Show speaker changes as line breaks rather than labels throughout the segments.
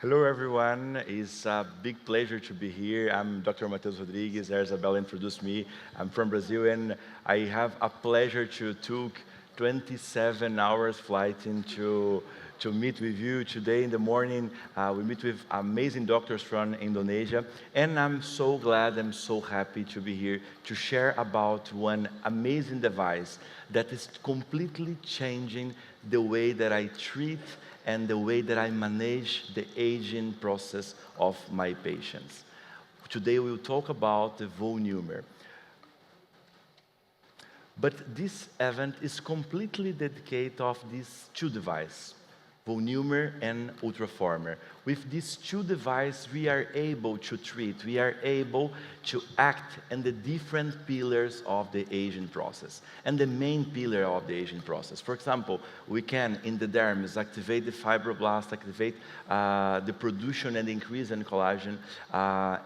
Hello, everyone. It's a big pleasure to be here. I'm Dr. Matheus Rodrigues, as Isabella introduced me. I'm from Brazil, and I have a pleasure to took 27 hours flight to meet with you today in the morning. We meet with amazing doctors from Indonesia, and I'm so glad, I'm so happy to be here to share about one amazing device that is completely changing the way that I treat and the way that I manage the aging process of my patients. Today we'll talk about the Volnewmer. But this event is completely dedicated of these two devices, Volnewmer and Ultraformer. With these two devices, we are able to treat, we are able to act in the different pillars of the aging process, and the main pillar of the aging process. For example, we can, in the dermis, activate the fibroblast, activate the production and increase in collagen.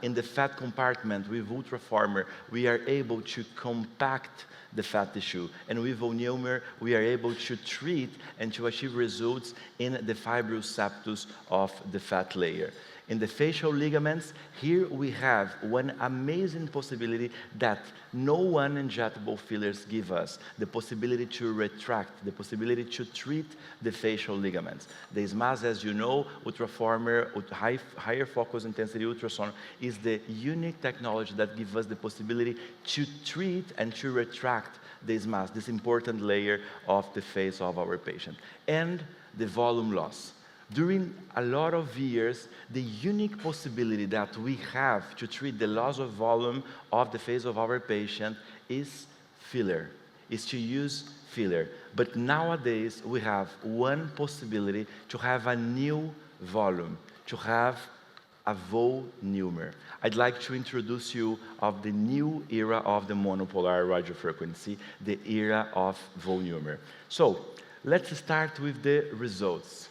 In the fat compartment, with Ultraformer, we are able to compact the fat tissue. And with Volnewmer, we are able to treat and to achieve results in the fibrous septus of the fat layer. In the facial ligaments, here we have one amazing possibility that no one injectable fillers give us, the possibility to retract, the possibility to treat the facial ligaments. The SMAS, as you know, Ultraformer, higher focus intensity ultrasound, is the unique technology that gives us the possibility to treat and to retract this mass, this important layer of the face of our patient, and the volume loss. During a lot of years, the unique possibility that we have to treat the loss of volume of the face of our patient is filler, is to use filler. But nowadays, we have one possibility to have a new volume, to have a Volnewmer. I'd like to introduce you of the new era of the monopolar radiofrequency, the era of Volnewmer. So, let's start with the results.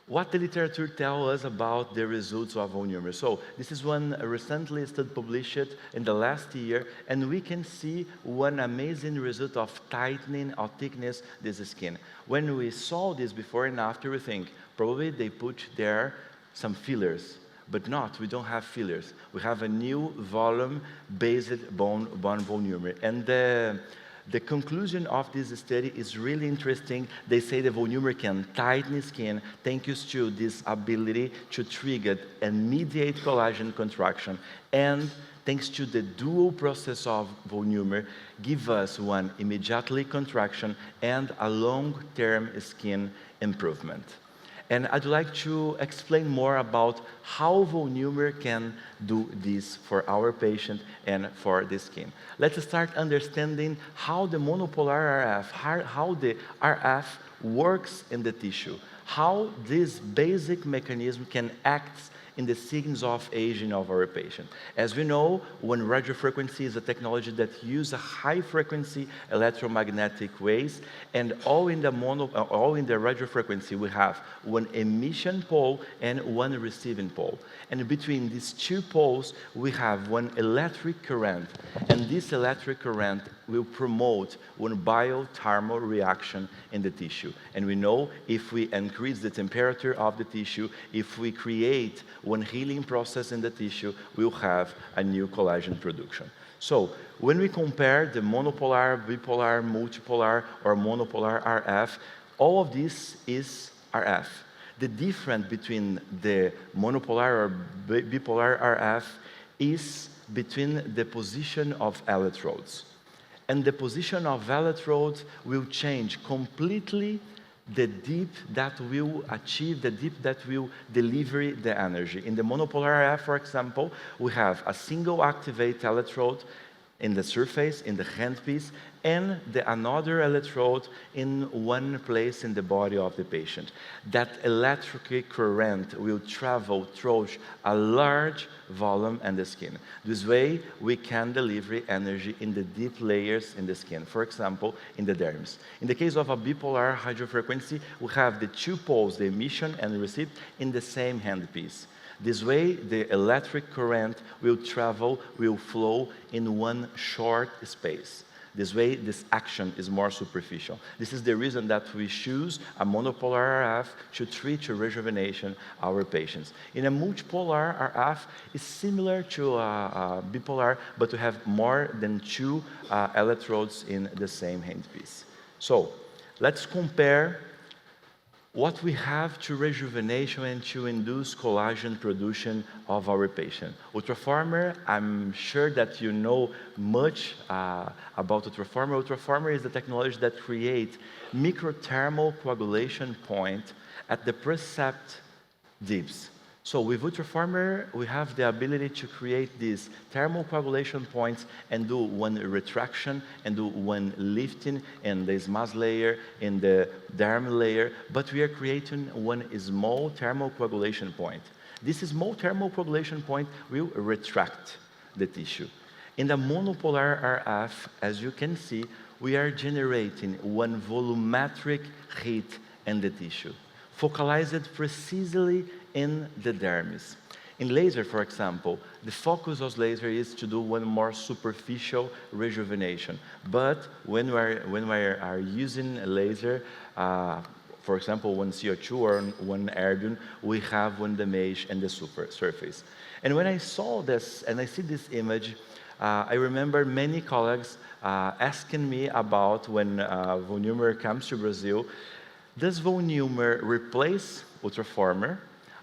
What the literature tells us about the results of Volnewmer. So this is one recently study published in the last year, and we can see one amazing result of tightening or thickness this skin. When we saw this before and after, we think probably they put there some fillers, but not. We don't have fillers. We have a new volume-based bone Volnewmer, and the conclusion of this study is really interesting. They say the Volnewmer can tighten skin thanks to this ability to trigger and mediate collagen contraction, and thanks to the dual process of Volnewmer, give us one immediately contraction and a long-term skin improvement. And I'd like to explain more about how Volnewmer can do this for our patient and for the skin. Let's start understanding how the monopolar RF, how the RF works in the tissue, how this basic mechanism can act in the signs of aging of our patient. As we know, when radiofrequency is a technology that uses a high-frequency electromagnetic waves, and all in the radiofrequency we have one emission pole and one receiving pole. And between these two poles, we have one electric current, and this electric current will promote one biothermal reaction in the tissue. And we know if we increase the temperature of the tissue, if we create one healing process in the tissue, we'll have a new collagen production. So when we compare the monopolar, bipolar, multipolar, or monopolar RF, all of this is RF. The difference between the monopolar or bipolar RF is between the position of electrodes. And the position of electrodes will change completely the dip that will achieve, the dip that will deliver the energy. In the monopolar RF, for example, we have a single activate electrode in the surface, in the handpiece, and another electrode in one place in the body of the patient. That electric current will travel through a large volume in the skin. This way, we can deliver energy in the deep layers in the skin, for example, in the dermis. In the case of a bipolar radiofrequency, we have the two poles, the emission and receipt, in the same handpiece. This way, the electric current will travel, will flow in one short space. This way, this action is more superficial. This is the reason that we choose a monopolar RF to treat rejuvenation our patients. In a multipolar RF, it's similar to a bipolar, but we have more than 2 electrodes in the same handpiece. So let's compare what we have to rejuvenation and to induce collagen production of our patient. Ultraformer, I'm sure that you know much about Ultraformer. Ultraformer is the technology that creates microthermal coagulation point at the precept dips. So with Ultraformer, we have the ability to create these thermal coagulation points and do one retraction and do one lifting in the SMAS layer, in the derm layer, but we are creating one small thermal coagulation point. This small thermal coagulation point will retract the tissue. In the monopolar RF, as you can see, we are generating one volumetric heat in the tissue, focalized precisely in the dermis. In laser, for example, the focus of laser is to do one more superficial rejuvenation. But when we are using a laser, for example, one CO2 or one erbium, we have one damage in the surface. And when I saw this, and I see this image, I remember many colleagues asking me about when Volnewmer comes to Brazil, does Volnewmer replace Ultraformer?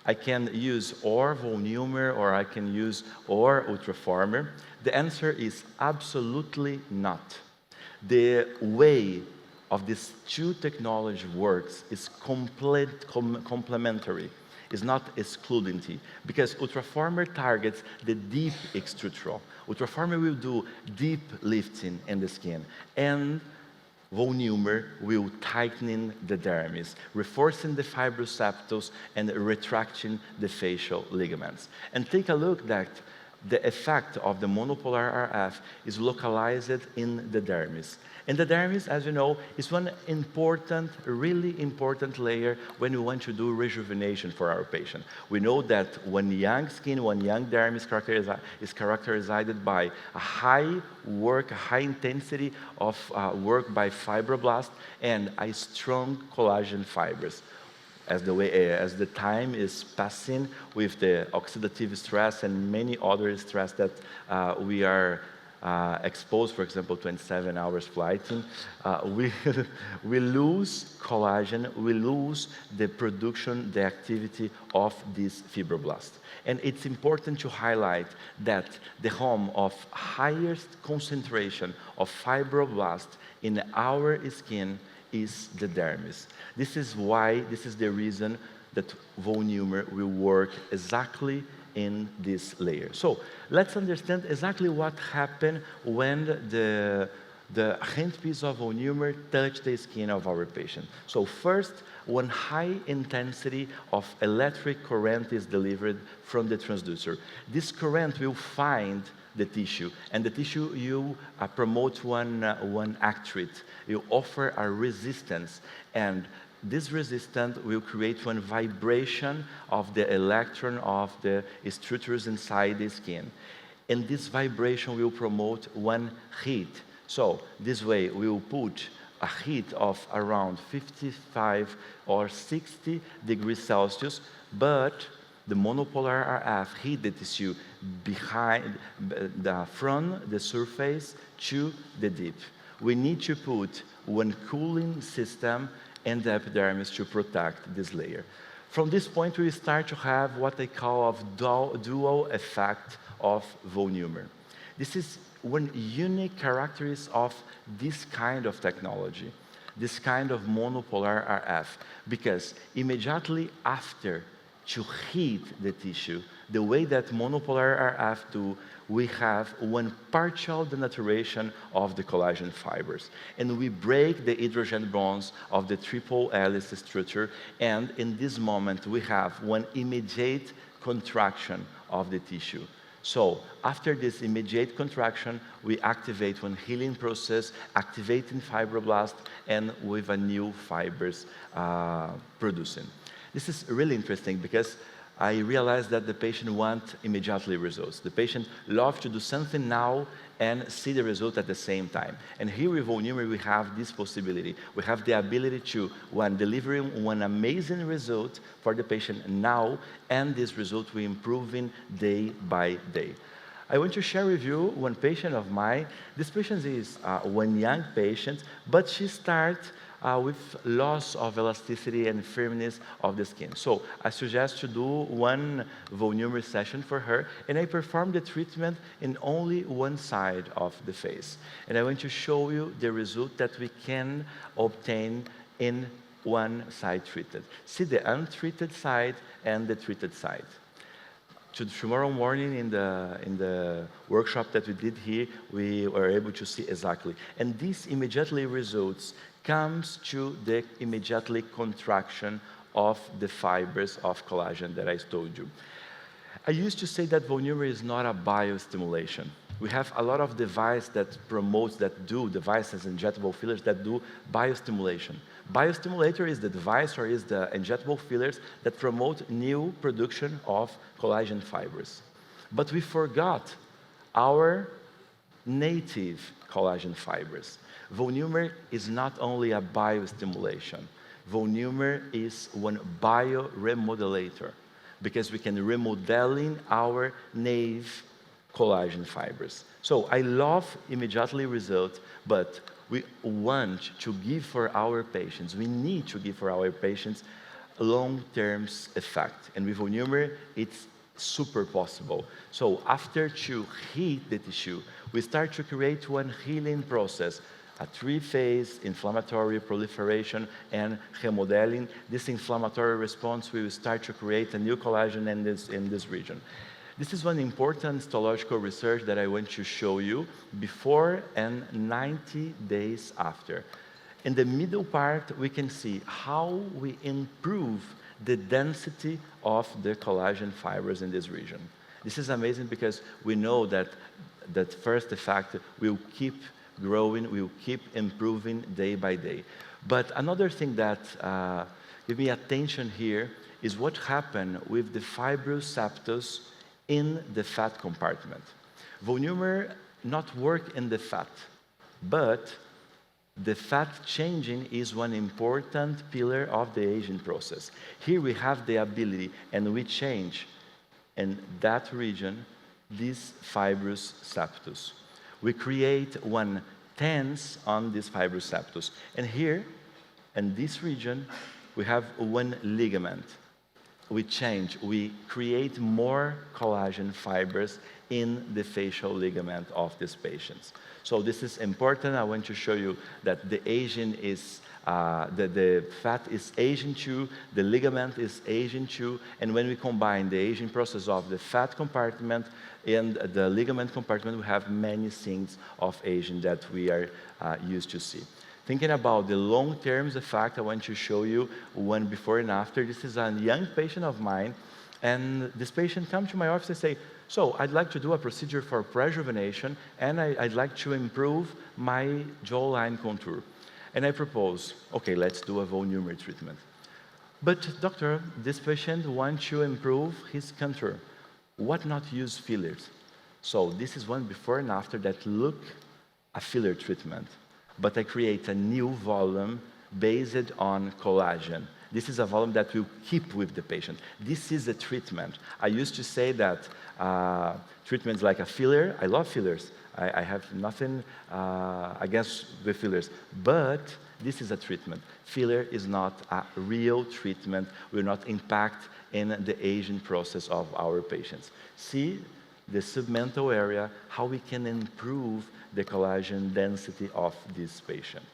I can use or Volnewmer or I can use or Ultraformer. The answer is absolutely not. The way of these 2 technology works is complementary. It's not excluding, because Ultraformer targets the deep extrusion. Ultraformer will do deep lifting in the skin, and Volnewmer will tighten the dermis, reinforcing the fibroceptals and retracting the facial ligaments. And take a look that the effect of the monopolar RF is localized in the dermis. And the dermis, as you know, is one important, really important layer when we want to do rejuvenation for our patient. We know that one young skin, one young dermis is characterized by a high work, a high intensity of work by fibroblast and a strong collagen fibers. As the time is passing with the oxidative stress and many other stress that we are exposed, for example, 27 hours flighting, we lose collagen, we lose the production, the activity of this fibroblast. And it's important to highlight that the home of highest concentration of fibroblast in our skin is the dermis. This is the reason that Volnewmer will work exactly in this layer. So let's understand exactly what happened when the handpiece of Volnewmer touched the skin of our patient. So first, one high intensity of electric current is delivered from the transducer. This current will find the tissue, and the tissue you promote one actrate. You offer a resistance, and this resistance will create one vibration of the electron of the structures inside the skin. And this vibration will promote one heat. So this way we will put a heat of around 55 or 60 degrees Celsius, but the monopolar RF heat the tissue from the surface to the deep. We need to put one cooling system in the epidermis to protect this layer. From this point, we start to have what they call a dual effect of Volnewmer. This is one unique characteristic of this kind of technology, this kind of monopolar RF, because immediately after to heat the tissue, the way that monopolar RF do, we have one partial denaturation of the collagen fibers. And we break the hydrogen bonds of the triple helix structure, and in this moment we have one immediate contraction of the tissue. So after this immediate contraction, we activate one healing process, activating fibroblast, and with a new fibers producing. This is really interesting because I realized that the patient wants immediately results. The patient loves to do something now and see the result at the same time. And here with Volnewmer, we have this possibility. We have the ability to, one, deliver one amazing result for the patient now, and this result will improving day by day. I want to share with you one patient of mine. This patient is one young patient, but she starts with loss of elasticity and firmness of the skin. So I suggest to do one Volnewmer session for her, and I perform the treatment in only one side of the face. And I want to show you the result that we can obtain in one side treated. See the untreated side and the treated side. Tomorrow morning in the workshop that we did here, we were able to see exactly. And this immediately results comes to the immediately contraction of the fibers of collagen that I told you. I used to say that Volnewmer is not a biostimulation. We have a lot of devices that promote, devices, injectable fillers that do biostimulation. Biostimulator is the device or is the injectable fillers that promote new production of collagen fibers. But we forgot our native collagen fibers. Volnewmer is not only a biostimulation. Volnewmer is one bioremodulator because we can remodeling our native collagen fibers. So I love immediately results, but we want to give for our patients, we need to give for our patients long-term effect. And with Volnewmer, it's super possible. So after to heat the tissue, we start to create one healing process, a three-phase inflammatory proliferation and remodeling. This inflammatory response will start to create a new collagen in this region. This is one important histological research that I want to show you before and 90 days after. In the middle part, we can see how we improve the density of the collagen fibers in this region. This is amazing because we know that that first effect will keep growing, will keep improving day by day. But another thing that give me attention here is what happened with the fibrous septus in the fat compartment. Volnewmer not work in the fat, but the fat changing is one important pillar of the aging process. Here we have the ability, and we change in that region this fibrous septus. We create one tense on this fibrous septus. And here, in this region, we have one ligament. We change, we create more collagen fibers in the facial ligament of these patients. So this is important. I want to show you that the aging is, the fat is aging too, the ligament is aging too, and when we combine the aging process of the fat compartment and the ligament compartment, we have many things of aging that we are used to see. Thinking about the long-term effect, I want to show you one before and after. This is a young patient of mine, and this patient comes to my office and say, so I'd like to do a procedure for rejuvenation, and I'd like to improve my jawline contour. And I propose, okay, let's do a Volnewmer treatment. But doctor, this patient wants to improve his contour. What not use fillers? So this is one before and after that look a filler treatment. But I create a new volume based on collagen. This is a volume that will keep with the patient. This is a treatment. I used to say that treatments like a filler, I love fillers. I have nothing against the fillers, but this is a treatment. Filler is not a real treatment, will not impact in the aging process of our patients. See the submental area, how we can improve the collagen density of this patient.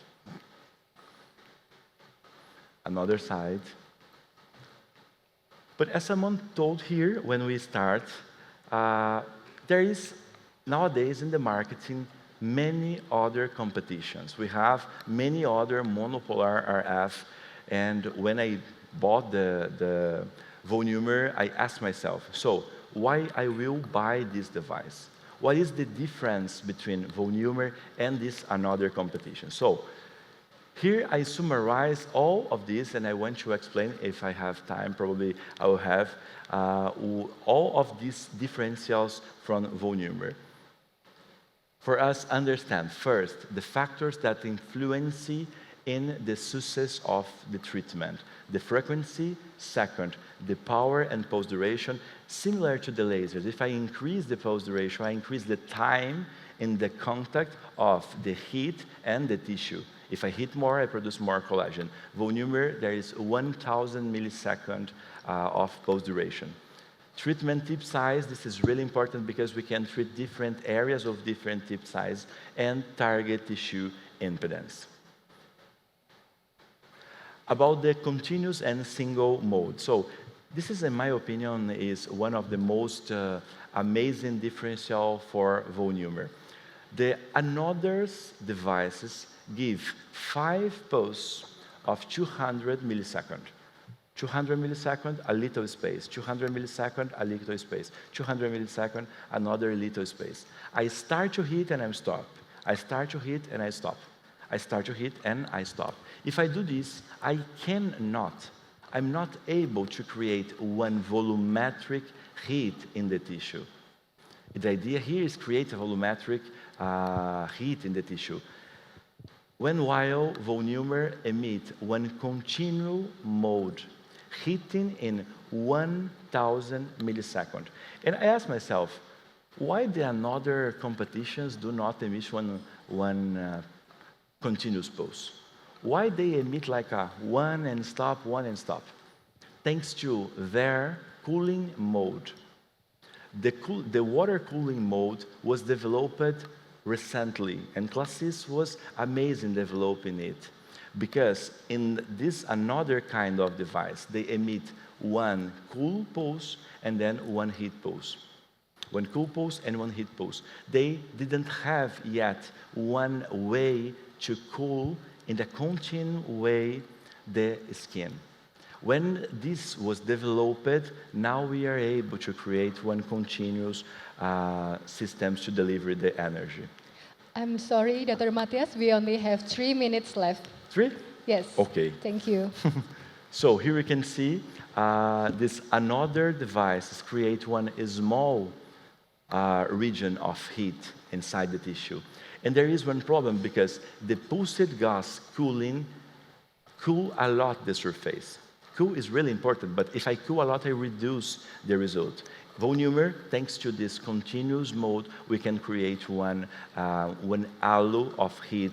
Another side. But as someone told here when we start, there is nowadays in the marketing many other competitions. We have many other monopolar RF, and when I bought the Volnewmer, I asked myself, so why I will buy this device? What is the difference between Volnewmer and this another competition? So Here I summarize all of this, and I want to explain, if I have time, probably I will have, all of these differentials from Volnewmer. For us, understand, first, the factors that influence in the success of the treatment. The frequency, second, the power and pulse duration, similar to the lasers. If I increase the pulse duration, I increase the time in the contact of the heat and the tissue. If I heat more, I produce more collagen. Volnewmer, there is 1,000 milliseconds of pulse duration. Treatment tip size, this is really important because we can treat different areas of different tip size and target tissue impedance. About the continuous and single mode. So this is, in my opinion, is one of the most amazing differential for Volnewmer. The another devices give 5 pulses of 200 milliseconds. 200 milliseconds, a little space. 200 milliseconds, a little space. 200 milliseconds, another little space. I start to hit and I stop. I start to hit and I stop. I start to hit and I stop. If I do this, I'm not able to create one volumetric heat in the tissue. The idea here is create a volumetric heat in the tissue. While Volnewmer emit one continual mode, heating in 1,000 milliseconds. And I ask myself, why the other competitions do not emit one continuous pulse? Why they emit like a one and stop? Thanks to their cooling mode. The water cooling mode was developed recently, and Classis was amazing developing it, because in this another kind of device, they emit one cool pulse and then one heat pulse. One cool pulse and one heat pulse. They didn't have yet one way to cool in the continuous way the skin. When this was developed, now we are able to create one continuous system to deliver the energy.
I'm sorry, Dr. Matheus, we only have 3 minutes left.
3?
Yes.
Okay.
Thank you.
So here we can see this another device create one small region of heat inside the tissue. And there is one problem because the pulsed gas cooling cool a lot the surface. Cool is really important, but if I cool a lot, I reduce the result. Volnewmer, thanks to this continuous mode, we can create one halo of heat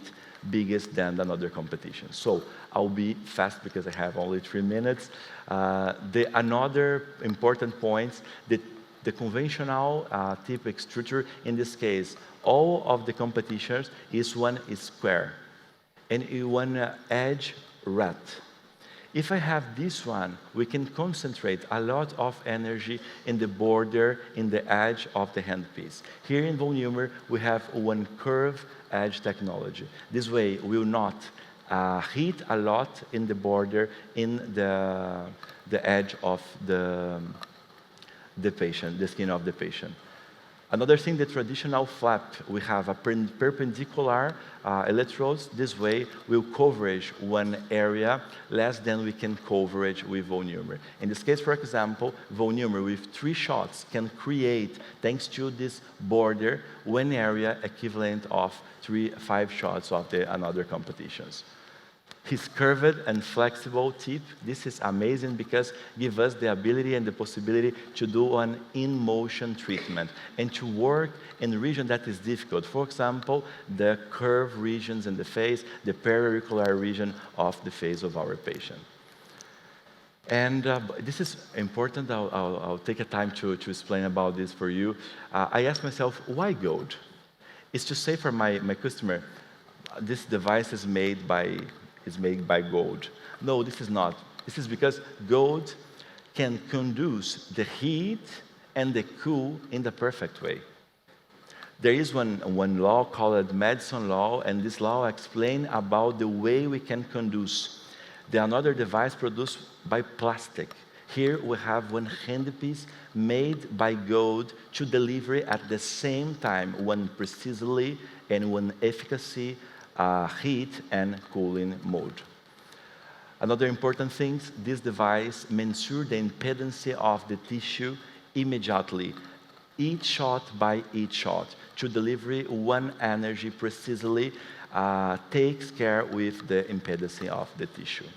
biggest than another competition. So I'll be fast because I have only 3 minutes. Another important point, the conventional tip extruder, in this case, all of the competitions is one square and one edge rat. If I have this one, we can concentrate a lot of energy in the border, in the edge of the handpiece. Here in Volnewmer, we have one curved edge technology. This way, we will not heat a lot in the border, in the edge of the patient, the skin of the patient. Another thing, the traditional flap, we have a perpendicular electrodes. This way, we'll coverage one area less than we can coverage with Volnewmer. In this case, for example, Volnewmer with 3 shots can create, thanks to this border, one area equivalent of 5 shots of the another competitions. His curved and flexible tip, this is amazing because it gives us the ability and the possibility to do an in-motion treatment and to work in a region that is difficult. For example, the curved regions in the face, the periauricular region of the face of our patient. And this is important. I'll take a time to explain about this for you. I asked myself, why gold? It's to say for my customer, this device is made by gold. No, this is not. This is because gold can conduce the heat and the cool in the perfect way. There is one law called Madison law, and this law explains about the way we can conduce another device produced by plastic. Here we have one handpiece made by gold to deliver at the same time one precisely and one efficacy heat and cooling mode. Another important thing, this device measures the impedance of the tissue immediately, each shot by each shot, to deliver one energy precisely, takes care with the impedance of the tissue.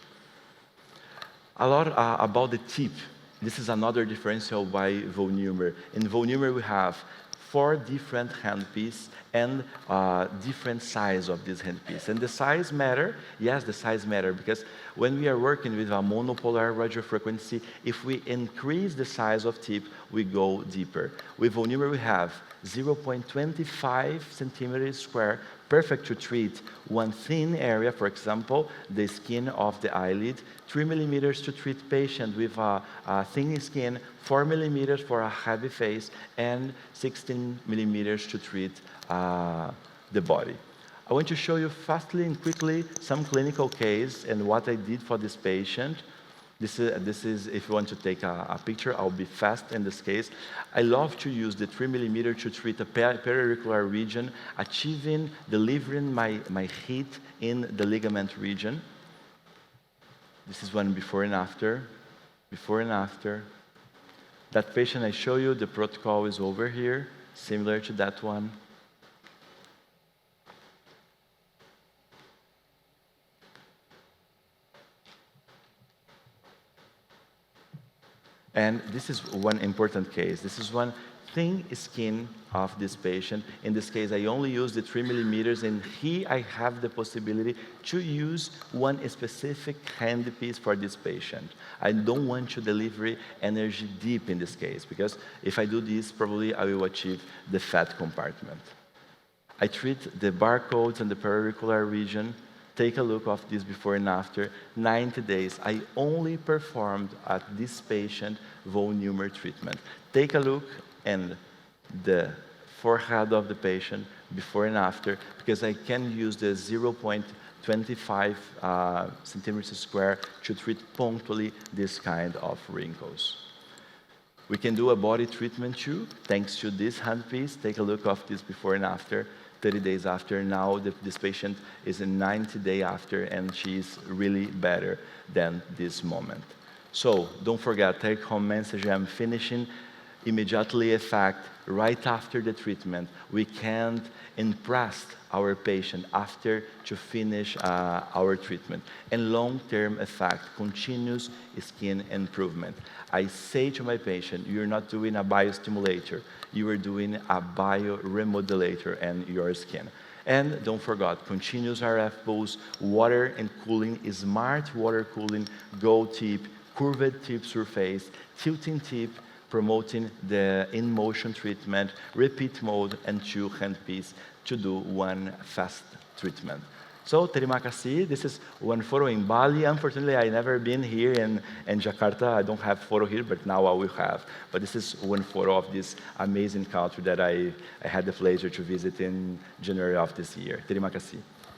A lot about the tip. This is another differential by Volnewmer. In Volnewmer, we have 4 different handpieces and different size of this handpiece. And the size matter? Yes, the size matter, because when we are working with a monopolar radiofrequency, if we increase the size of tip, we go deeper. With Volnewmer, we have 0.25 centimeters square, perfect to treat one thin area, for example, the skin of the eyelid, 3 millimeters to treat patient with a thin skin, 4 millimeters for a heavy face, and 16 millimeters to treat the body. I want to show you fastly and quickly some clinical case and what I did for this patient. This is, if you want to take a picture, I'll be fast in this case. I love to use the 3 millimeter to treat a periauricular region, delivering my heat in the ligament region. This is one before and after. Before and after. That patient I show you, the protocol is over here, similar to that one. And this is one important case. This is one thin skin of this patient. In this case, I only use the 3 millimeters, and here I have the possibility to use one specific handpiece for this patient. I don't want to deliver energy deep in this case, because if I do this, probably I will achieve the fat compartment. I treat the barcodes and the periauricular region. Take a look of this before and after. 90 days, I only performed at this patient Volnewmer treatment. Take a look and the forehead of the patient before and after, because I can use the 0.25 centimeters square to treat punctually this kind of wrinkles. We can do a body treatment too, thanks to this handpiece. Take a look of this before and after. 30 days after, now this patient is in 90 days after, and she's really better than this moment. So don't forget, take home message, I'm finishing immediately effect right after the treatment. We can't impress our patient after to finish our treatment. And long-term effect, continuous skin improvement. I say to my patient, you're not doing a biostimulator, you are doing a bioremodulator in your skin. And don't forget, continuous RF pulse, water and cooling, smart water cooling, gold tip, curved tip surface, tilting tip, promoting the in-motion treatment, repeat mode, and 2 handpiece to do one fast treatment. So, terima kasih. This is one photo in Bali. Unfortunately, I never been here in Jakarta. I don't have photo here, but now I will have. But this is one photo of this amazing country that I had the pleasure to visit in January of this year. Terima kasih.